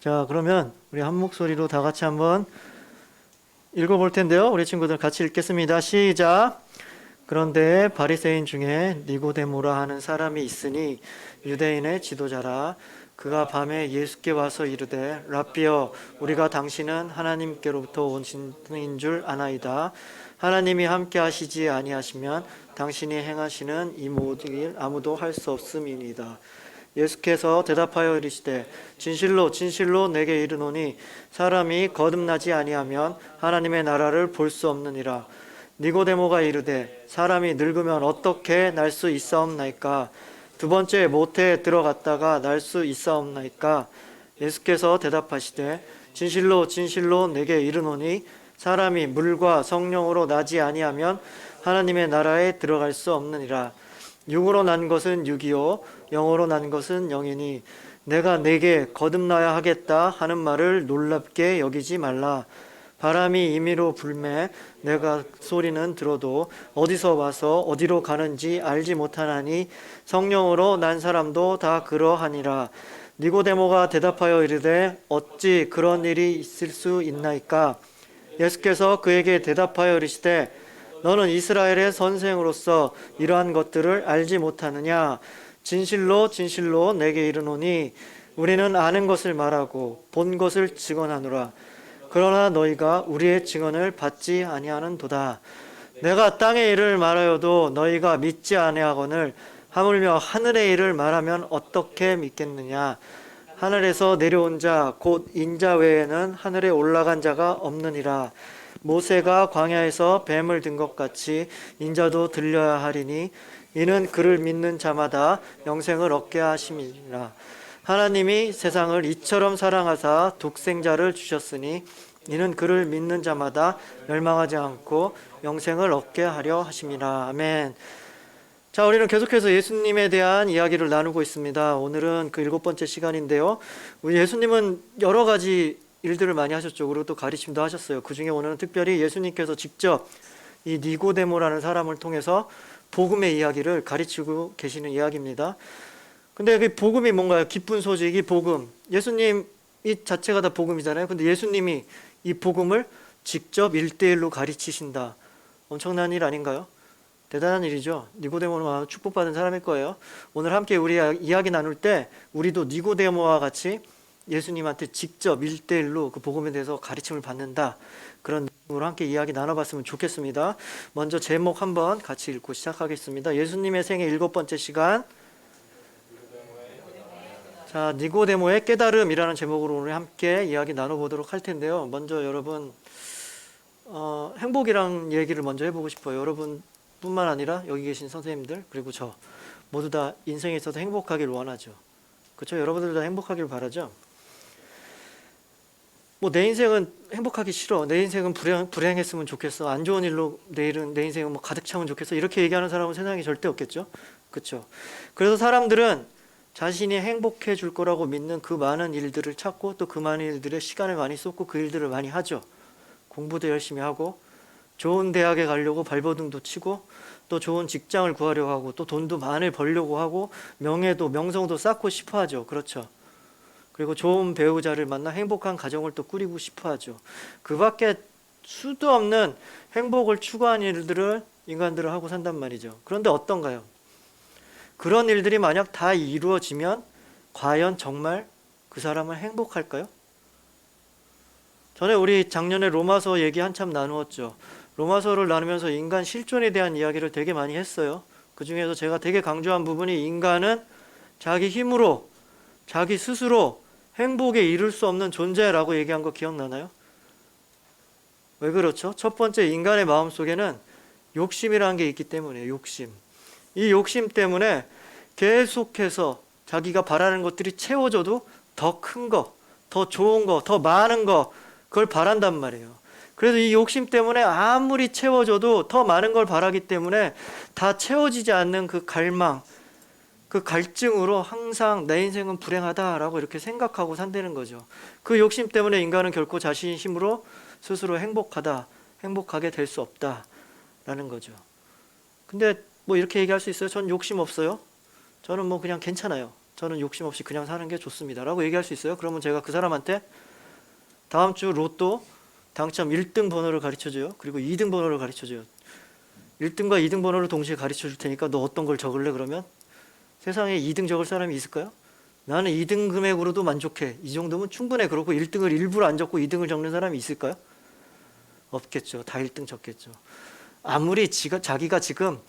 자, 그러면 우리 한 목소리로 다 같이 한번 읽어볼 텐데요. 우리 친구들 같이 읽겠습니다. 시작. 그런데 바리새인 중에 니고데모라 하는 사람이 있으니 유대인의 지도자라. 그가 밤에 예수께 와서 이르되 랍비여, 우리가 당신은 하나님께로부터 오신 분인 줄 아나이다. 하나님이 함께 하시지 아니하시면 당신이 행하시는 이 모든 일 아무도 할 수 없음이니이다. 예수께서 대답하여 이르시되 진실로 진실로 내게 이르노니 사람이 거듭나지 아니하면 하나님의 나라를 볼 수 없느니라. 니고데모가 이르되 사람이 늙으면 어떻게 날 수 있사옵나이까? 두 번째 모태에 들어갔다가 날 수 있사옵나이까? 예수께서 대답하시되 진실로 진실로 내게 이르노니 사람이 물과 성령으로 나지 아니하면 하나님의 나라에 들어갈 수 없느니라. 육으로 난 것은 육이요 영으로 난 것은 영이니 내가 내게 거듭나야 하겠다 하는 말을 놀랍게 여기지 말라. 바람이 임의로 불매 내가 소리는 들어도 어디서 와서 어디로 가는지 알지 못하나니 성령으로 난 사람도 다 그러하니라. 니고데모가 대답하여 이르되 어찌 그런 일이 있을 수 있나이까? 예수께서 그에게 대답하여 이르시되 너는 이스라엘의 선생으로서 이러한 것들을 알지 못하느냐? 진실로 진실로 내게 이르노니 우리는 아는 것을 말하고 본 것을 증언하노라. 그러나 너희가 우리의 증언을 받지 아니하는도다. 내가 땅의 일을 말하여도 너희가 믿지 아니하거늘 하물며 하늘의 일을 말하면 어떻게 믿겠느냐? 하늘에서 내려온 자 곧 인자 외에는 하늘에 올라간 자가 없느니라. 모세가 광야에서 뱀을 든 것 같이 인자도 들려야 하리니 이는 그를 믿는 자마다 영생을 얻게 하심이니라. 하나님이 세상을 이처럼 사랑하사 독생자를 주셨으니 이는 그를 믿는 자마다 멸망하지 않고 영생을 얻게 하려 하심이라. 아멘. 자, 우리는 계속해서 예수님에 대한 이야기를 나누고 있습니다. 오늘은 그 7번째 시간인데요. 우리 예수님은 여러 가지 일들을 많이 하셨죠. 그리고 또 가르침도 하셨어요. 그 중에 오늘은 특별히 예수님께서 직접 이 니고데모라는 사람을 통해서 복음의 이야기를 가르치고 계시는 이야기입니다. 근데 그 복음이 뭔가요? 기쁜 소식이 복음. 예수님 이 자체가 다 복음이잖아요. 근데 예수님이 이 복음을 직접 1대1로 가르치신다. 엄청난 일 아닌가요? 대단한 일이죠. 니고데모는 축복받은 사람일 거예요. 오늘 함께 우리 이야기 나눌 때 우리도 니고데모와 같이 예수님한테 직접 1대1로 그 복음에 대해서 가르침을 받는다. 그런 느낌으로 함께 이야기 나눠봤으면 좋겠습니다. 먼저 제목 한번 같이 읽고 시작하겠습니다. 예수님의 생애 7번째 시간. 자, 니고데모의 깨달음이라는 제목으로 오늘 함께 이야기 나눠보도록 할 텐데요. 먼저 여러분 행복이란 얘기를 먼저 해보고 싶어요. 여러분 뿐만 아니라 여기 계신 선생님들 그리고 저 모두 다 인생에 있어서 행복하길 원하죠. 그렇죠? 여러분들 다 행복하길 바라죠. 뭐 내 인생은 행복하기 싫어. 내 인생은 불행했으면 좋겠어. 안 좋은 일로 내일은 내 인생은 뭐 가득 차면 좋겠어. 이렇게 얘기하는 사람은 세상에 절대 없겠죠. 그렇죠? 그래서 사람들은 자신이 행복해 줄 거라고 믿는 그 많은 일들을 찾고 또 그 많은 일들에 시간을 많이 쏟고 그 일들을 많이 하죠. 공부도 열심히 하고 좋은 대학에 가려고 발버둥도 치고 또 좋은 직장을 구하려고 하고 또 돈도 많이 벌려고 하고 명예도 명성도 쌓고 싶어 하죠. 그렇죠? 그리고 좋은 배우자를 만나 행복한 가정을 또 꾸리고 싶어 하죠. 그 밖에 수도 없는 행복을 추구하는 일들을 인간들은 하고 산단 말이죠. 그런데 어떤가요? 그런 일들이 만약 다 이루어지면 과연 정말 그 사람은 행복할까요? 전에 우리 작년에 로마서 얘기 한참 나누었죠. 로마서를 나누면서 인간 실존에 대한 이야기를 되게 많이 했어요. 그 중에서 제가 되게 강조한 부분이 인간은 자기 힘으로 자기 스스로 행복에 이룰 수 없는 존재라고 얘기한 거 기억나나요? 왜 그렇죠? 첫 번째, 인간의 마음속에는 욕심이라는 게 있기 때문이에요. 욕심. 이 욕심 때문에 계속해서 자기가 바라는 것들이 채워져도 더 큰 거, 더 좋은 거, 더 많은 거 그걸 바란단 말이에요. 그래서 이 욕심 때문에 아무리 채워져도 더 많은 걸 바라기 때문에 다 채워지지 않는 그 갈망, 그 갈증으로 항상 내 인생은 불행하다라고 이렇게 생각하고 산다는 거죠. 그 욕심 때문에 인간은 결코 자신의 힘으로 스스로 행복하게 될 수 없다라는 거죠. 근데 뭐 이렇게 얘기할 수 있어요? 전 욕심 없어요. 저는 뭐 그냥 괜찮아요. 저는 욕심 없이 그냥 사는 게 좋습니다 라고 얘기할 수 있어요? 그러면 제가 그 사람한테 다음 주 로또 당첨 1등 번호를 가르쳐줘요. 그리고 2등 번호를 가르쳐줘요. 1등과 2등 번호를 동시에 가르쳐줄 테니까 너 어떤 걸 적을래? 그러면 세상에 2등 적을 사람이 있을까요? 나는 2등 금액으로도 만족해. 이 정도면 충분해. 그렇고 1등을 일부러 안 적고 2등을 적는 사람이 있을까요? 없겠죠. 다 1등 적겠죠. 아무리 자기가 지금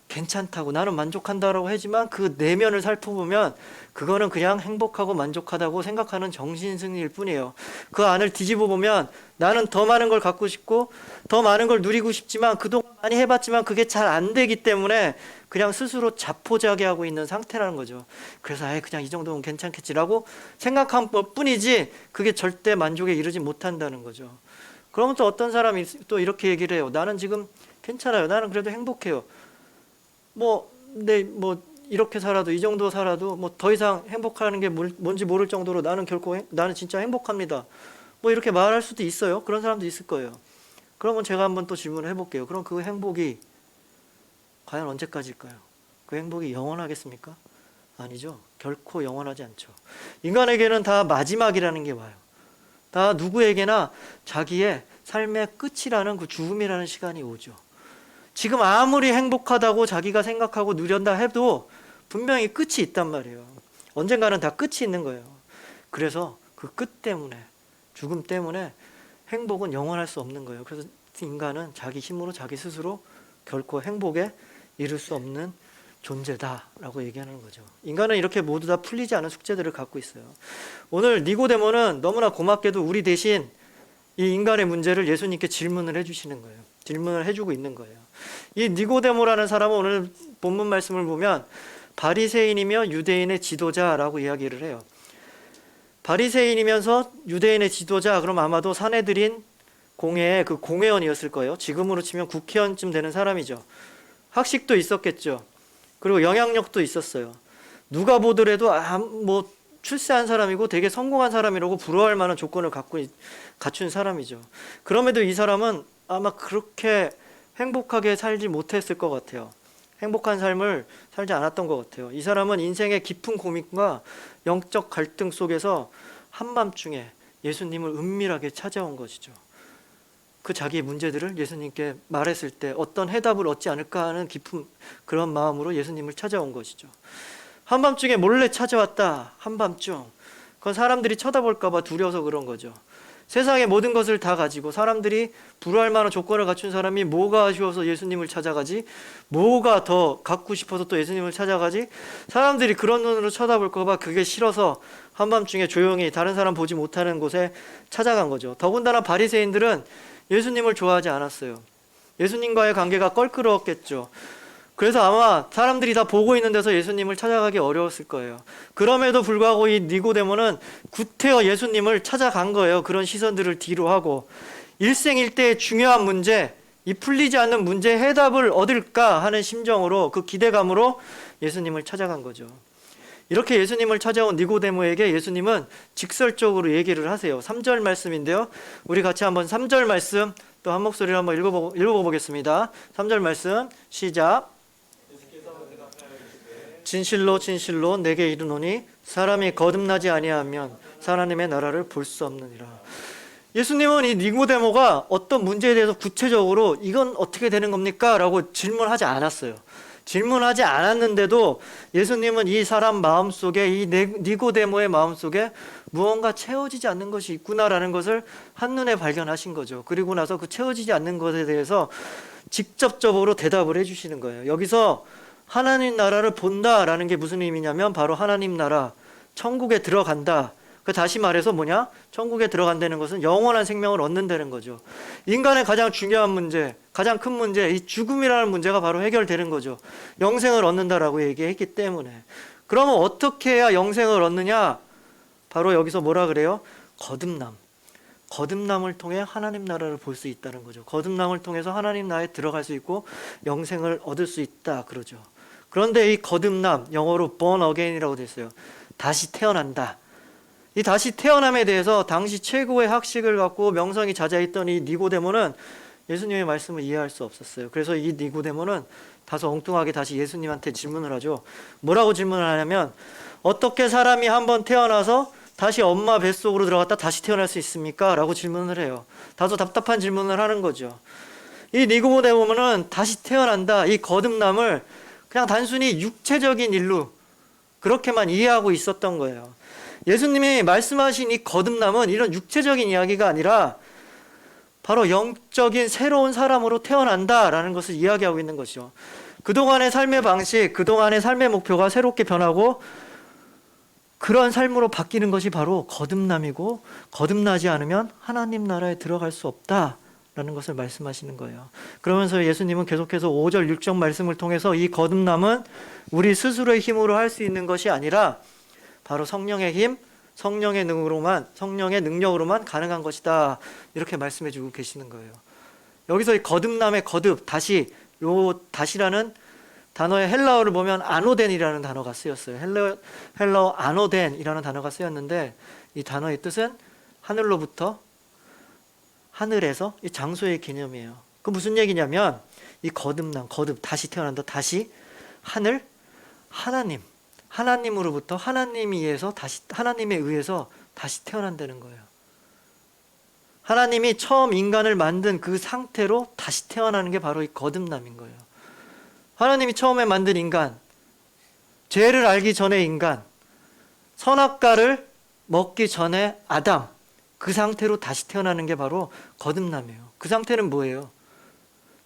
괜찮다고 나는 만족한다라고 하지만 그 내면을 살펴보면 그거는 그냥 행복하고 만족하다고 생각하는 정신승리일 뿐이에요. 그 안을 뒤집어 보면 나는 더 많은 걸 갖고 싶고 더 많은 걸 누리고 싶지만 그동안 많이 해봤지만 그게 잘 안 되기 때문에 그냥 스스로 자포자기하고 있는 상태라는 거죠. 그래서 그냥 이 정도면 괜찮겠지라고 생각한 것뿐이지 그게 절대 만족에 이르지 못한다는 거죠. 그러면 또 어떤 사람이 또 이렇게 얘기를 해요. 나는 지금 괜찮아요. 나는 그래도 행복해요. 이렇게 살아도 이 정도 살아도 더 이상 행복하는 게 뭔지 모를 정도로 나는 진짜 행복합니다. 이렇게 말할 수도 있어요. 그런 사람도 있을 거예요. 그러면 제가 한번 또 질문을 해볼게요. 그럼 그 행복이 과연 언제까지일까요? 그 행복이 영원하겠습니까? 아니죠. 결코 영원하지 않죠. 인간에게는 다 마지막이라는 게 와요. 다 누구에게나 자기의 삶의 끝이라는 그 죽음이라는 시간이 오죠. 지금 아무리 행복하다고 자기가 생각하고 누린다 해도 분명히 끝이 있단 말이에요. 언젠가는 다 끝이 있는 거예요. 그래서 그 끝 때문에, 죽음 때문에 행복은 영원할 수 없는 거예요. 그래서 인간은 자기 힘으로 자기 스스로 결코 행복에 이룰 수 없는 존재다라고 얘기하는 거죠. 인간은 이렇게 모두 다 풀리지 않은 숙제들을 갖고 있어요. 오늘 니고데모는 너무나 고맙게도 우리 대신 이 인간의 문제를 예수님께 질문을 해주시는 거예요. 질문을 해주고 있는 거예요. 이 니고데모라는 사람은 오늘 본문 말씀을 보면 바리새인이며 유대인의 지도자라고 이야기를 해요. 바리새인이면서 유대인의 지도자, 그럼 아마도 사내들인 공회의 그 공회원이었을 거예요. 지금으로 치면 국회의원쯤 되는 사람이죠. 학식도 있었겠죠. 그리고 영향력도 있었어요. 누가 보더라도 출세한 사람이고 되게 성공한 사람이라고 부러워할 만한 조건을 갖춘 사람이죠. 그럼에도 이 사람은 아마 그렇게 행복하게 살지 못했을 것 같아요. 행복한 삶을 살지 않았던 것 같아요. 이 사람은 인생의 깊은 고민과 영적 갈등 속에서 한밤중에 예수님을 은밀하게 찾아온 것이죠. 그 자기의 문제들을 예수님께 말했을 때 어떤 해답을 얻지 않을까 하는 깊은 그런 마음으로 예수님을 찾아온 것이죠. 한밤중에 몰래 찾아왔다. 한밤중. 그건 사람들이 쳐다볼까 봐 두려워서 그런 거죠. 세상의 모든 것을 다 가지고 사람들이 부러워할 만한 조건을 갖춘 사람이 뭐가 아쉬워서 예수님을 찾아가지? 뭐가 더 갖고 싶어서 또 예수님을 찾아가지? 사람들이 그런 눈으로 쳐다볼까 봐 그게 싫어서 한밤중에 조용히 다른 사람 보지 못하는 곳에 찾아간 거죠. 더군다나 바리새인들은 예수님을 좋아하지 않았어요. 예수님과의 관계가 껄끄러웠겠죠. 그래서 아마 사람들이 다 보고 있는 데서 예수님을 찾아가기 어려웠을 거예요. 그럼에도 불구하고 이 니고데모는 구태여 예수님을 찾아간 거예요. 그런 시선들을 뒤로 하고 일생일대의 중요한 문제, 이 풀리지 않는 문제의 해답을 얻을까 하는 심정으로 그 기대감으로 예수님을 찾아간 거죠. 이렇게 예수님을 찾아온 니고데모에게 예수님은 직설적으로 얘기를 하세요. 3절 말씀인데요. 우리 같이 한번 3절 말씀 또 한 목소리로 한번 읽어보겠습니다. 3절 말씀 시작. 진실로 진실로 내게 이르노니 사람이 거듭나지 아니하면 하나님의 나라를 볼 수 없느니라. 예수님은 이 니고데모가 어떤 문제에 대해서 구체적으로 이건 어떻게 되는 겁니까? 라고 질문하지 않았어요. 질문하지 않았는데도 예수님은 이 사람 마음속에 이 니고데모의 마음속에 무언가 채워지지 않는 것이 있구나라는 것을 한눈에 발견하신 거죠. 그리고 나서 그 채워지지 않는 것에 대해서 직접적으로 대답을 해주시는 거예요. 여기서 하나님 나라를 본다라는 게 무슨 의미냐면 바로 하나님 나라, 천국에 들어간다. 다시 말해서 뭐냐? 천국에 들어간다는 것은 영원한 생명을 얻는다는 거죠. 인간의 가장 중요한 문제, 가장 큰 문제, 이 죽음이라는 문제가 바로 해결되는 거죠. 영생을 얻는다라고 얘기했기 때문에. 그러면 어떻게 해야 영생을 얻느냐? 바로 여기서 뭐라 그래요? 거듭남. 거듭남을 통해 하나님 나라를 볼 수 있다는 거죠. 거듭남을 통해서 하나님 나라에 들어갈 수 있고 영생을 얻을 수 있다 그러죠. 그런데 이 거듭남, 영어로 born again이라고 되어 있어요. 다시 태어난다. 이 다시 태어남에 대해서 당시 최고의 학식을 갖고 명성이 자자했던 이 니고데모는 예수님의 말씀을 이해할 수 없었어요. 그래서 이 니고데모는 다소 엉뚱하게 다시 예수님한테 질문을 하죠. 뭐라고 질문을 하냐면 어떻게 사람이 한번 태어나서 다시 엄마 뱃속으로 들어갔다 다시 태어날 수 있습니까? 라고 질문을 해요. 다소 답답한 질문을 하는 거죠. 이 니고데모는 다시 태어난다, 이 거듭남을 그냥 단순히 육체적인 일로 그렇게만 이해하고 있었던 거예요. 예수님이 말씀하신 이 거듭남은 이런 육체적인 이야기가 아니라 바로 영적인 새로운 사람으로 태어난다라는 것을 이야기하고 있는 것이죠. 그동안의 삶의 방식, 그동안의 삶의 목표가 새롭게 변하고 그런 삶으로 바뀌는 것이 바로 거듭남이고, 거듭나지 않으면 하나님 나라에 들어갈 수 없다라는 것을 말씀하시는 거예요. 그러면서 예수님은 계속해서 5절, 6절 말씀을 통해서 이 거듭남은 우리 스스로의 힘으로 할 수 있는 것이 아니라 바로 성령의 힘, 성령의 능력으로만 가능한 것이다. 이렇게 말씀해 주고 계시는 거예요. 여기서 이 거듭남의 거듭, 다시, 요 다시라는 단어의 헬라어를 보면 아노덴이라는 단어가 쓰였어요. 헬라어 아노덴이라는 단어가 쓰였는데 이 단어의 뜻은 하늘로부터, 하늘에서, 이 장소의 개념이에요. 그 무슨 얘기냐면 이 거듭남, 거듭, 다시 태어난다, 다시 하늘, 하나님으로부터 하나님에 의해서 다시 태어난다는 거예요. 하나님이 처음 인간을 만든 그 상태로 다시 태어나는 게 바로 이 거듭남인 거예요. 하나님이 처음에 만든 인간, 죄를 알기 전에 인간, 선악과를 먹기 전에 아담, 그 상태로 다시 태어나는 게 바로 거듭남이에요. 그 상태는 뭐예요?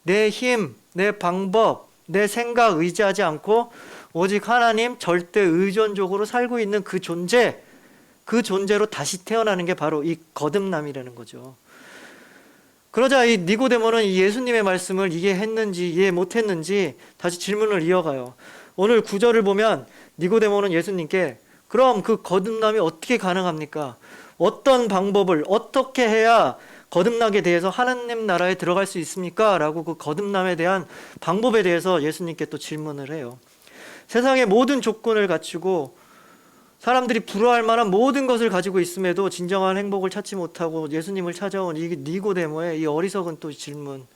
내 힘, 내 방법, 내 생각 의지하지 않고 오직 하나님 절대 의존적으로 살고 있는 그 존재, 그 존재로 다시 태어나는 게 바로 이 거듭남이라는 거죠. 그러자 이 니고데모는 이 예수님의 말씀을 이해했는지 이해 못했는지 다시 질문을 이어가요. 오늘 9절을 보면 니고데모는 예수님께 그럼 그 거듭남이 어떻게 가능합니까? 어떤 방법을 어떻게 해야 거듭나게 대해서 하나님 나라에 들어갈 수 있습니까? 라고 그 거듭남에 대한 방법에 대해서 예수님께 또 질문을 해요. 세상의 모든 조건을 갖추고 사람들이 부러워할 만한 모든 것을 가지고 있음에도 진정한 행복을 찾지 못하고 예수님을 찾아온 이 니고데모의 이 어리석은 또 질문,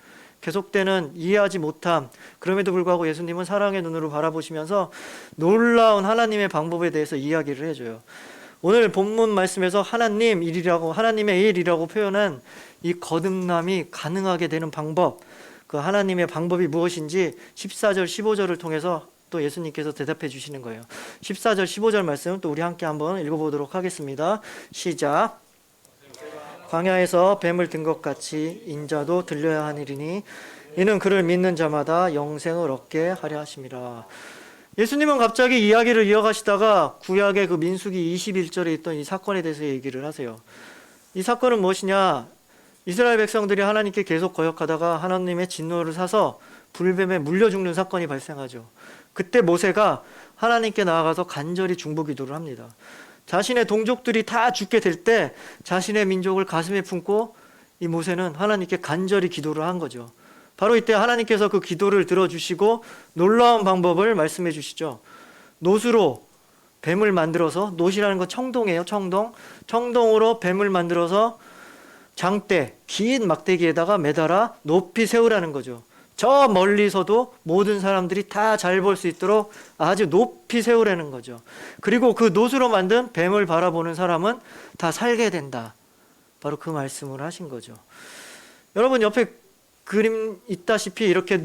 계속되는 이해하지 못함, 그럼에도 불구하고 예수님은 사랑의 눈으로 바라보시면서 놀라운 하나님의 방법에 대해서 이야기를 해줘요. 오늘 본문 말씀에서 하나님의 일이라고 표현한 이 거듭남이 가능하게 되는 방법, 그 하나님의 방법이 무엇인지 14절, 15절을 통해서 또 예수님께서 대답해 주시는 거예요. 14절, 15절 말씀 또 우리 함께 한번 읽어보도록 하겠습니다. 시작. 광야에서 뱀을 든 것 같이 인자도 들려야 하니리니 이는 그를 믿는 자마다 영생을 얻게 하려 하심이라. 예수님은 갑자기 이야기를 이어가시다가 구약의 그 민수기 21절에 있던 이 사건에 대해서 얘기를 하세요. 이 사건은 무엇이냐? 이스라엘 백성들이 하나님께 계속 거역하다가 하나님의 진노를 사서 불뱀에 물려 죽는 사건이 발생하죠. 그때 모세가 하나님께 나아가서 간절히 중보기도를 합니다. 자신의 동족들이 다 죽게 될 때 자신의 민족을 가슴에 품고 이 모세는 하나님께 간절히 기도를 한 거죠. 바로 이때 하나님께서 그 기도를 들어주시고 놀라운 방법을 말씀해 주시죠. 놋으로 뱀을 만들어서, 놋이라는 건 청동이에요. 청동으로 뱀을 만들어서 장대, 긴 막대기에다가 매달아 높이 세우라는 거죠. 저 멀리서도 모든 사람들이 다 잘 볼 수 있도록 아주 높이 세우라는 거죠. 그리고 그 놋으로 만든 뱀을 바라보는 사람은 다 살게 된다. 바로 그 말씀을 하신 거죠. 여러분 옆에 그림 있다시피 이렇게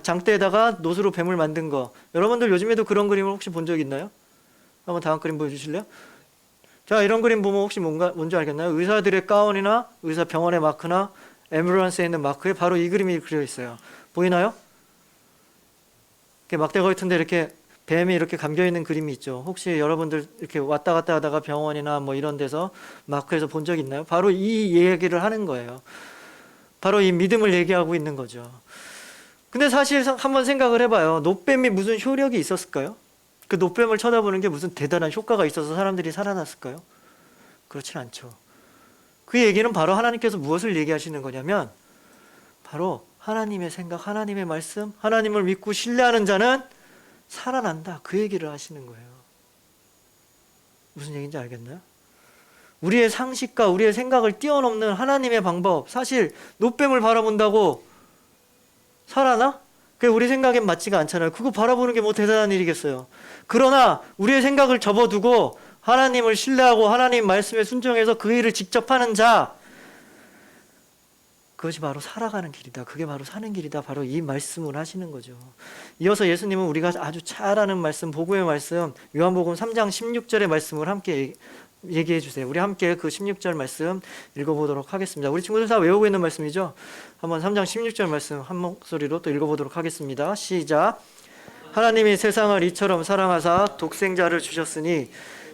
장대에다가 놋으로 뱀을 만든 거, 여러분들 요즘에도 그런 그림을 혹시 본 적 있나요? 한번 다음 그림 보여주실래요? 자, 이런 그림 보면 혹시 뭔지 알겠나요? 의사들의 가운이나 의사 병원의 마크나 앰뷸런스에 있는 마크에 바로 이 그림이 그려 있어요. 보이나요? 이렇게 막대 같은데 이렇게 뱀이 이렇게 감겨 있는 그림이 있죠. 혹시 여러분들 이렇게 왔다 갔다 하다가 병원이나 뭐 이런 데서 마크에서 본 적 있나요? 바로 이 얘기를 하는 거예요. 바로 이 믿음을 얘기하고 있는 거죠. 근데 사실 한번 생각을 해봐요. 놋뱀이 무슨 효력이 있었을까요? 그 놋뱀을 쳐다보는 게 무슨 대단한 효과가 있어서 사람들이 살아났을까요? 그렇진 않죠. 그 얘기는 바로 하나님께서 무엇을 얘기하시는 거냐면 바로 하나님의 생각, 하나님의 말씀, 하나님을 믿고 신뢰하는 자는 살아난다. 그 얘기를 하시는 거예요. 무슨 얘기인지 알겠나요? 우리의 상식과 우리의 생각을 뛰어넘는 하나님의 방법, 사실 노뱀을 바라본다고 살아나? 그게 우리 생각엔 맞지가 않잖아요. 그거 바라보는 게 뭐 대단한 일이겠어요. 그러나 우리의 생각을 접어두고 하나님을 신뢰하고 하나님 말씀에 순종해서 그 일을 직접 하는 자, 그것이 바로 살아가는 길이다. 그게 바로 사는 길이다. 바로 이 말씀을 하시는 거죠. 이어서 예수님은 우리가 아주 잘 아는 말씀, 복음의 말씀, 요한복음 3장 16절의 말씀을 함께 얘기해 주세요. 우리 함께 그 16절 말씀 읽어보도록 하겠습니다. 우리 친구들 다 외우고 있는 말씀이죠. 한번 3장 16절 말씀 한 목소리로 또 읽어보도록 하겠습니다. 시작. 하나님이 세상을 이처럼 사랑하사 독생자를 주셨으니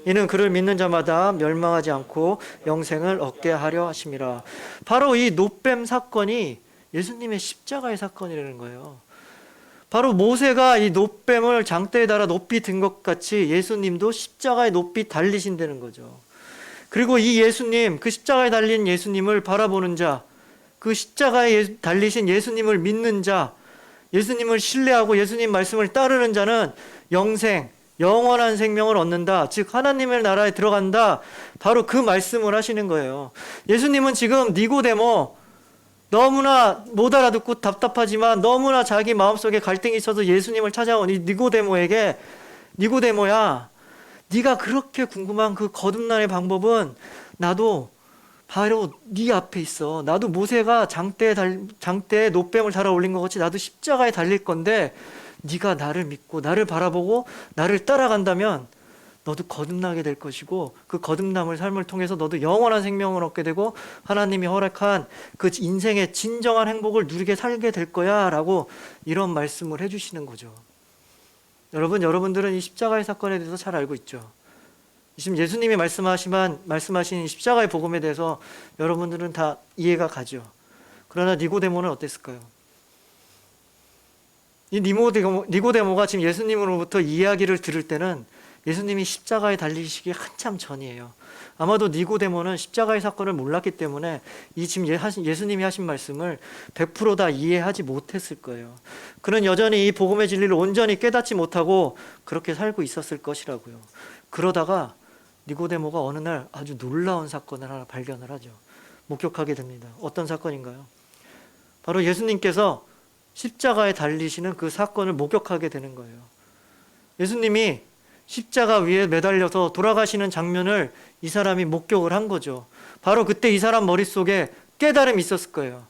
이는 그를 믿는 자마다 멸망하지 않고 영생을 얻게 하려 하심이라. 바로 이 노뱀 사건이 예수님의 십자가의 사건이라는 거예요. 바로 모세가 이 노뱀을 장대에 달아 높이 든 것 같이 예수님도 십자가에 높이 달리신다는 거죠. 그리고 이 예수님, 그 십자가에 달린 예수님을 바라보는 자, 그 십자가에 달리신 예수님을 믿는 자, 예수님을 신뢰하고 예수님 말씀을 따르는 자는 영생, 영원한 생명을 얻는다. 즉 하나님의 나라에 들어간다. 바로 그 말씀을 하시는 거예요. 예수님은 지금 니고데모, 너무나 못 알아듣고 답답하지만 너무나 자기 마음속에 갈등이 있어서 예수님을 찾아온 이 니고데모에게, 니고데모야, 네가 그렇게 궁금한 그 거듭남의 방법은 나도 바로 네 앞에 있어. 나도 모세가 장대에 노뱀을 달아 올린 것 같이 나도 십자가에 달릴 건데 네가 나를 믿고 나를 바라보고 나를 따라간다면 너도 거듭나게 될 것이고 그 거듭남을 삶을 통해서 너도 영원한 생명을 얻게 되고 하나님이 허락한 그 인생의 진정한 행복을 누리게 살게 될 거야 라고 이런 말씀을 해주시는 거죠. 여러분들은 이 십자가의 사건에 대해서 잘 알고 있죠. 지금 예수님이 말씀하신 이 십자가의 복음에 대해서 여러분들은 다 이해가 가죠. 그러나 니고데모는 어땠을까요? 이 니고데모가 지금 예수님으로부터 이야기를 들을 때는 예수님이 십자가에 달리시기 한참 전이에요. 아마도 니고데모는 십자가의 사건을 몰랐기 때문에 이 지금 예수님이 하신 말씀을 100% 다 이해하지 못했을 거예요. 그는 여전히 이 복음의 진리를 온전히 깨닫지 못하고 그렇게 살고 있었을 것이라고요. 그러다가 니고데모가 어느 날 아주 놀라운 사건을 하나 발견을 하죠. 목격하게 됩니다. 어떤 사건인가요? 바로 예수님께서 십자가에 달리시는 그 사건을 목격하게 되는 거예요. 예수님이 십자가 위에 매달려서 돌아가시는 장면을 이 사람이 목격을 한 거죠. 바로 그때 이 사람 머릿속에 깨달음이 있었을 거예요.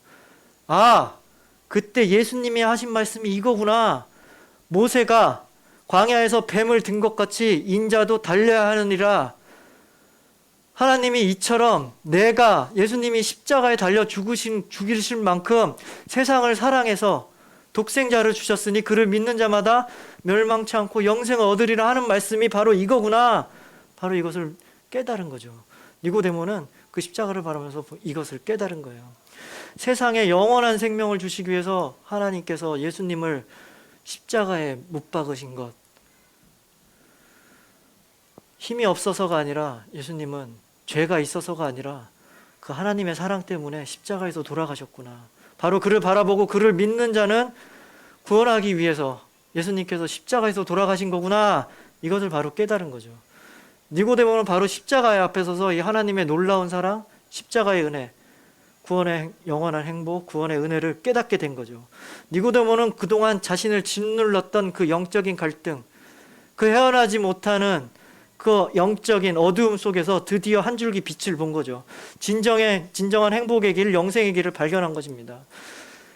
아, 그때 예수님이 하신 말씀이 이거구나. 모세가 광야에서 뱀을 든 것 같이 인자도 달려야 하느니라. 하나님이 이처럼 내가 예수님이 십자가에 달려 죽이실 만큼 세상을 사랑해서 독생자를 주셨으니 그를 믿는 자마다 멸망치 않고 영생을 얻으리라 하는 말씀이 바로 이거구나. 바로 이것을 깨달은 거죠. 니고데모는 그 십자가를 바라면서 이것을 깨달은 거예요. 세상에 영원한 생명을 주시기 위해서 하나님께서 예수님을 십자가에 못 박으신 것, 힘이 없어서가 아니라 예수님은 죄가 있어서가 아니라 그 하나님의 사랑 때문에 십자가에서 돌아가셨구나. 바로 그를 바라보고 그를 믿는 자는 구원하기 위해서 예수님께서 십자가에서 돌아가신 거구나. 이것을 바로 깨달은 거죠. 니고데모는 바로 십자가의 앞에 서서 이 하나님의 놀라운 사랑, 십자가의 은혜, 구원의 영원한 행복, 구원의 은혜를 깨닫게 된 거죠. 니고데모는 그동안 자신을 짓눌렀던 그 영적인 갈등, 그 헤어나지 못하는 그 영적인 어두움 속에서 드디어 한 줄기 빛을 본 거죠. 진정한 행복의 길, 영생의 길을 발견한 것입니다.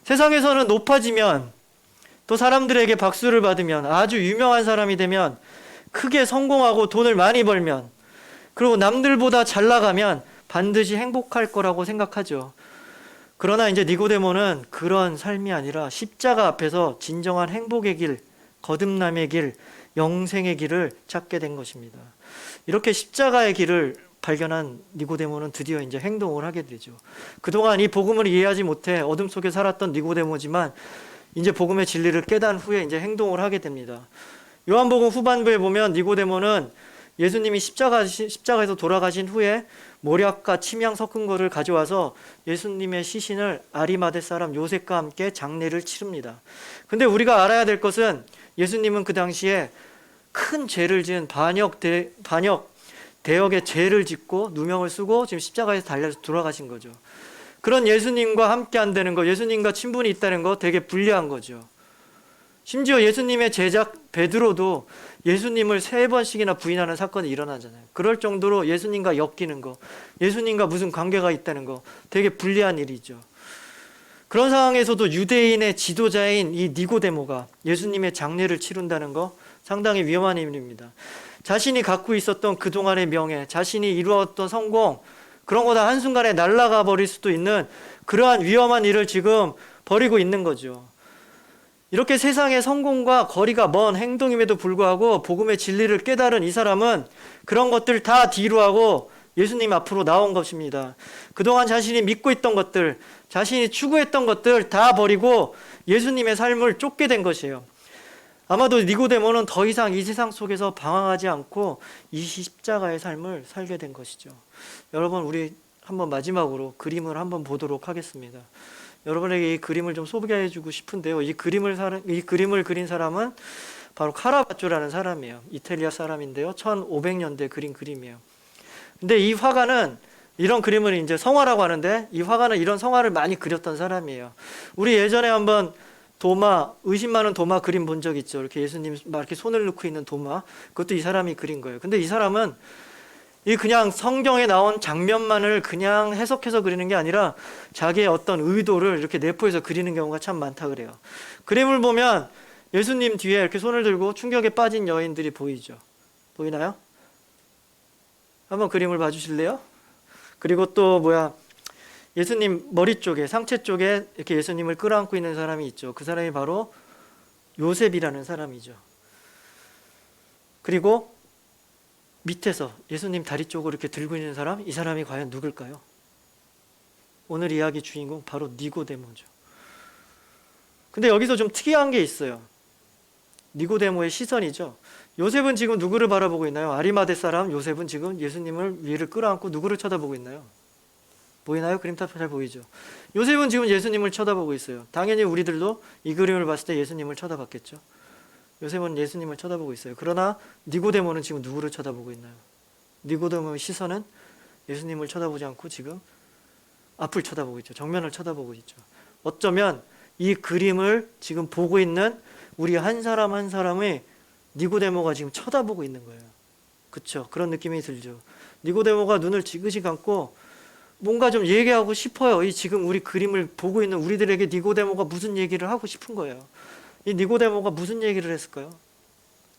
세상에서는 높아지면, 또 사람들에게 박수를 받으면, 아주 유명한 사람이 되면, 크게 성공하고 돈을 많이 벌면, 그리고 남들보다 잘 나가면 반드시 행복할 거라고 생각하죠. 그러나 이제 니고데모는 그런 삶이 아니라 십자가 앞에서 진정한 행복의 길, 거듭남의 길, 영생의 길을 찾게 된 것입니다. 이렇게 십자가의 길을 발견한 니고데모는 드디어 이제 행동을 하게 되죠. 그동안 이 복음을 이해하지 못해 어둠 속에 살았던 니고데모지만 이제 복음의 진리를 깨달은 후에 이제 행동을 하게 됩니다. 요한복음 후반부에 보면 니고데모는 예수님이 십자가에서 돌아가신 후에 모략과 침향 섞은 것을 가져와서 예수님의 시신을 아리마대 사람 요셉과 함께 장례를 치릅니다. 근데 우리가 알아야 될 것은 예수님은 그 당시에 큰 죄를 지은 반역 대역의 죄를 짓고 누명을 쓰고 지금 십자가에서 달려서 돌아가신 거죠. 그런 예수님과 함께 한다는 거, 예수님과 친분이 있다는 거 되게 불리한 거죠. 심지어 예수님의 제자 베드로도 예수님을 3번씩이나 부인하는 사건이 일어나잖아요. 그럴 정도로 예수님과 엮이는 거, 예수님과 무슨 관계가 있다는 거 되게 불리한 일이죠. 그런 상황에서도 유대인의 지도자인 이 니고데모가 예수님의 장례를 치른다는 거 상당히 위험한 일입니다. 자신이 갖고 있었던 그동안의 명예, 자신이 이루었던 성공, 그런 거 다 한순간에 날아가 버릴 수도 있는 그러한 위험한 일을 지금 벌이고 있는 거죠. 이렇게 세상의 성공과 거리가 먼 행동임에도 불구하고 복음의 진리를 깨달은 이 사람은 그런 것들 다 뒤로하고 예수님 앞으로 나온 것입니다. 그동안 자신이 믿고 있던 것들, 자신이 추구했던 것들 다 버리고 예수님의 삶을 쫓게 된 것이에요. 아마도 니고데모는 더 이상 이 세상 속에서 방황하지 않고 이 십자가의 삶을 살게 된 것이죠. 여러분, 우리 한번 마지막으로 그림을 한번 보도록 하겠습니다. 여러분에게 이 그림을 좀 소개해주고 싶은데요. 이 그림을 그린 사람은 바로 카라바조라는 사람이에요. 이탈리아 사람인데요. 1500년대 그린 그림이에요. 근데 이 화가는 이런 그림을 이제 성화라고 하는데, 이 화가는 이런 성화를 많이 그렸던 사람이에요. 우리 예전에 한번 도마, 의심 많은 도마 그림 본 적 있죠. 이렇게 예수님 막 이렇게 손을 넣고 있는 도마. 그것도 이 사람이 그린 거예요. 근데 이 사람은 이 그냥 성경에 나온 장면만을 그냥 해석해서 그리는 게 아니라 자기의 어떤 의도를 이렇게 내포해서 그리는 경우가 참 많다 그래요. 그림을 보면 예수님 뒤에 이렇게 손을 들고 충격에 빠진 여인들이 보이죠. 보이나요? 한번 그림을 봐주실래요? 그리고 또 예수님 머리 쪽에, 상체 쪽에 이렇게 예수님을 끌어안고 있는 사람이 있죠. 그 사람이 바로 요셉이라는 사람이죠. 그리고 밑에서 예수님 다리 쪽으로 이렇게 들고 있는 사람, 이 사람이 과연 누굴까요? 오늘 이야기 주인공 바로 니고데모죠. 근데 여기서 좀 특이한 게 있어요. 니고데모의 시선이죠. 요셉은 지금 누구를 바라보고 있나요? 아리마대 사람 요셉은 지금 예수님을 위를 끌어안고 누구를 쳐다보고 있나요? 보이나요? 그림 잘 보이죠? 요셉은 지금 예수님을 쳐다보고 있어요. 당연히 우리들도 이 그림을 봤을 때 예수님을 쳐다봤겠죠. 요셉은 예수님을 쳐다보고 있어요. 그러나 니고데모는 지금 누구를 쳐다보고 있나요? 니고데모의 시선은 예수님을 쳐다보지 않고 지금 앞을 쳐다보고 있죠. 정면을 쳐다보고 있죠. 어쩌면 이 그림을 지금 보고 있는 우리 한 사람 한 사람의 니고데모가 지금 쳐다보고 있는 거예요. 그렇죠? 그런 느낌이 들죠. 니고데모가 눈을 지그시 감고 뭔가 좀 얘기하고 싶어요. 이 지금 우리 그림을 보고 있는 우리들에게 니고데모가 무슨 얘기를 하고 싶은 거예요. 이 니고데모가 무슨 얘기를 했을까요?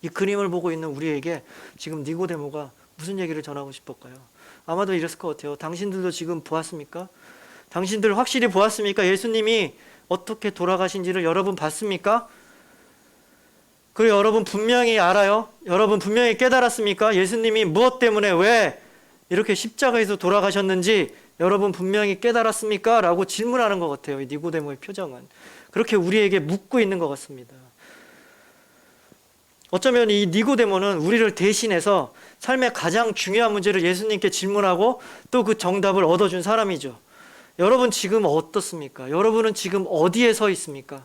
이 그림을 보고 있는 우리에게 지금 니고데모가 무슨 얘기를 전하고 싶을까요? 아마도 이랬을 것 같아요. 당신들도 지금 보았습니까? 당신들 확실히 보았습니까? 예수님이 어떻게 돌아가신지를 여러분 봤습니까? 그리고 여러분 분명히 알아요? 여러분 분명히 깨달았습니까? 예수님이 무엇 때문에 왜 이렇게 십자가에서 돌아가셨는지 여러분 분명히 깨달았습니까? 라고 질문하는 것 같아요. 이 니고데모의 표정은. 그렇게 우리에게 묻고 있는 것 같습니다. 어쩌면 이 니고데모는 우리를 대신해서 삶의 가장 중요한 문제를 예수님께 질문하고 또 그 정답을 얻어준 사람이죠. 여러분 지금 어떻습니까? 여러분은 지금 어디에 서 있습니까?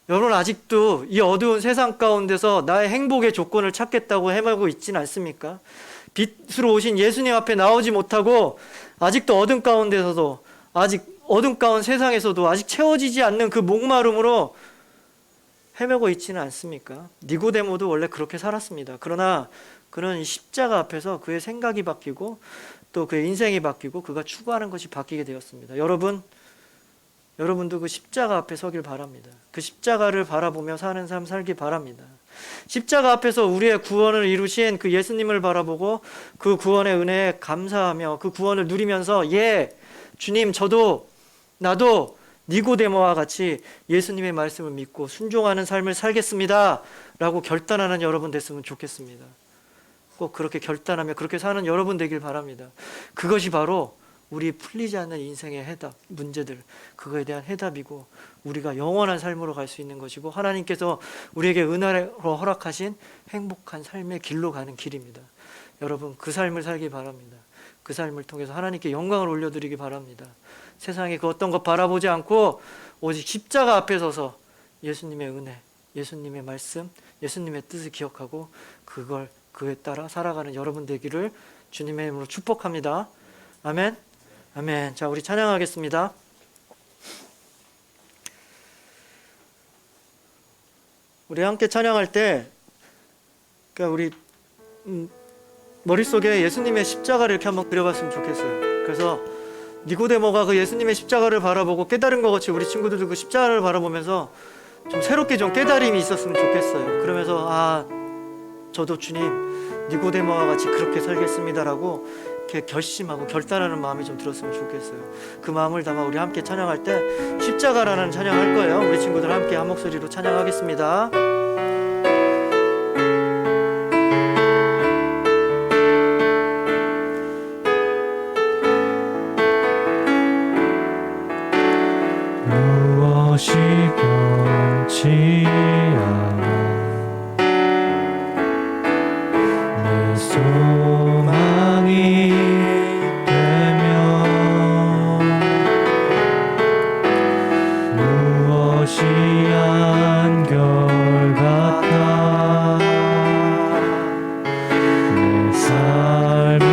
여러분 아직도 이 어두운 세상 가운데서 나의 행복의 조건을 찾겠다고 헤매고 있지는 않습니까? 빛으로 오신 예수님 앞에 나오지 못하고 아직도 어둠 가운데서도, 아직 어둠 가운 세상에서도 아직 채워지지 않는 그 목마름으로 헤매고 있지는 않습니까? 니고데모도 원래 그렇게 살았습니다. 그러나 그는 십자가 앞에서 그의 생각이 바뀌고 또 그의 인생이 바뀌고 그가 추구하는 것이 바뀌게 되었습니다. 여러분도 그 십자가 앞에 서길 바랍니다. 그 십자가를 바라보며 사는 삶 살기 바랍니다. 십자가 앞에서 우리의 구원을 이루신 그 예수님을 바라보고 그 구원의 은혜에 감사하며 그 구원을 누리면서 주님 나도 니고데모와 같이 예수님의 말씀을 믿고 순종하는 삶을 살겠습니다 라고 결단하는 여러분 됐으면 좋겠습니다. 꼭 그렇게 결단하며 그렇게 사는 여러분 되길 바랍니다. 그것이 바로 우리 풀리지 않는 인생의 해답, 문제들, 그거에 대한 해답이고 우리가 영원한 삶으로 갈 수 있는 것이고 하나님께서 우리에게 은혜로 허락하신 행복한 삶의 길로 가는 길입니다. 여러분 그 삶을 살기 바랍니다. 그 삶을 통해서 하나님께 영광을 올려드리기 바랍니다. 세상에 그 어떤 것 바라보지 않고 오직 십자가 앞에 서서 예수님의 은혜, 예수님의 말씀, 예수님의 뜻을 기억하고 그에 따라 살아가는 여러분 되기를 주님의 이름으로 축복합니다. 아멘. 아멘. 자, 우리 찬양하겠습니다. 우리 함께 찬양할 때, 그러니까 우리 머릿속에 예수님의 십자가를 이렇게 한번 그려봤으면 좋겠어요. 그래서 니고데모가 그 예수님의 십자가를 바라보고 깨달은 것 같이 우리 친구들도 그 십자가를 바라보면서 좀 새롭게 좀 깨달음이 있었으면 좋겠어요. 그러면서 저도 주님 니고데모와 같이 그렇게 살겠습니다라고 이렇게 결심하고 결단하는 마음이 좀 들었으면 좋겠어요. 그 마음을 담아 우리 함께 찬양할 때 십자가라는 찬양할 거예요. 우리 친구들 함께 한 목소리로 찬양하겠습니다. 무엇이 변치 않아 내 소망이 되면 무엇이 한결같아 내 삶을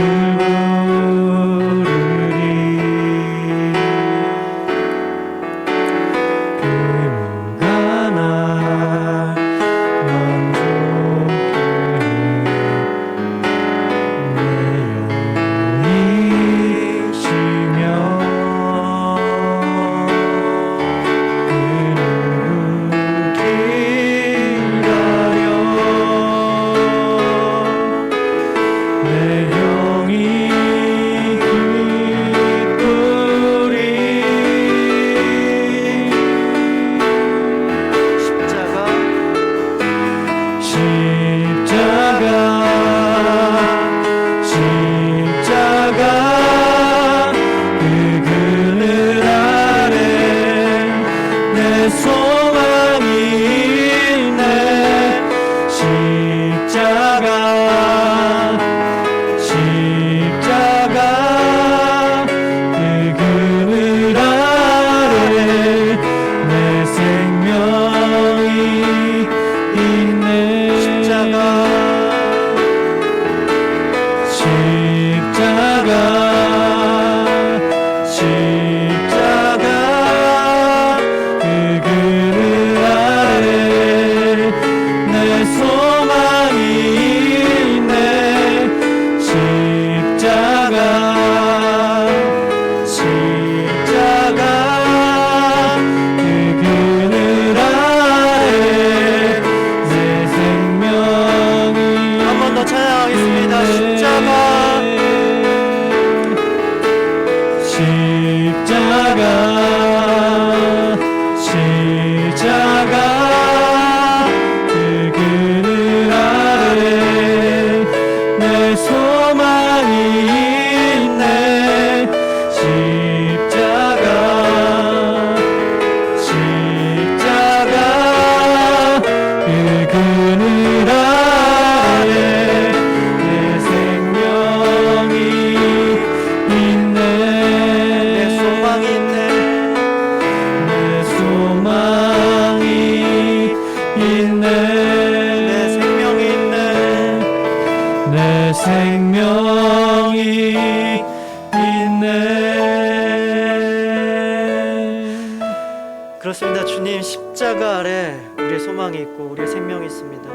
그렇습니다. 주님 십자가 아래 우리의 소망이 있고 우리의 생명이 있습니다.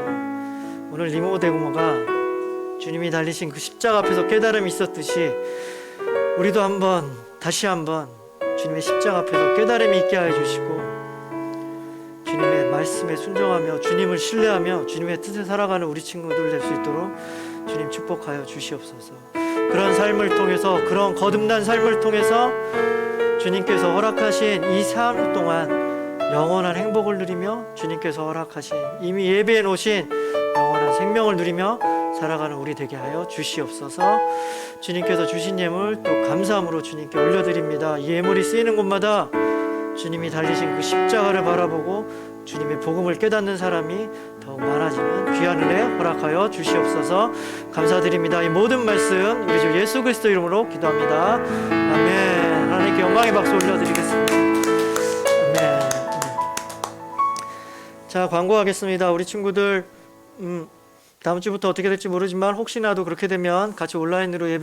오늘 니고데모가 주님이 달리신 그 십자가 앞에서 깨달음이 있었듯이 우리도 다시 한번 주님의 십자가 앞에서 깨달음이 있게 하여 주시고 주님의 말씀에 순종하며 주님을 신뢰하며 주님의 뜻에 살아가는 우리 친구들 될 수 있도록 주님 축복하여 주시옵소서. 그런 삶을 통해서, 그런 거듭난 삶을 통해서 주님께서 허락하신 이 삶 동안 영원한 행복을 누리며 주님께서 허락하신 이미 예비해 놓으신 영원한 생명을 누리며 살아가는 우리 되게 하여 주시옵소서. 주님께서 주신 예물 또 감사함으로 주님께 올려드립니다. 이 예물이 쓰이는 곳마다 주님이 달리신 그 십자가를 바라보고 주님의 복음을 깨닫는 사람이 더욱 많아지는 귀한 은혜 허락하여 주시옵소서. 감사드립니다. 이 모든 말씀 우리 주 예수 그리스도 이름으로 기도합니다. 아멘. 하나님께 영광의 박수 올려드리겠습니다. 아멘. 자, 광고하겠습니다. 우리 친구들 다음 주부터 어떻게 될지 모르지만 혹시나도 그렇게 되면 같이 온라인으로 예배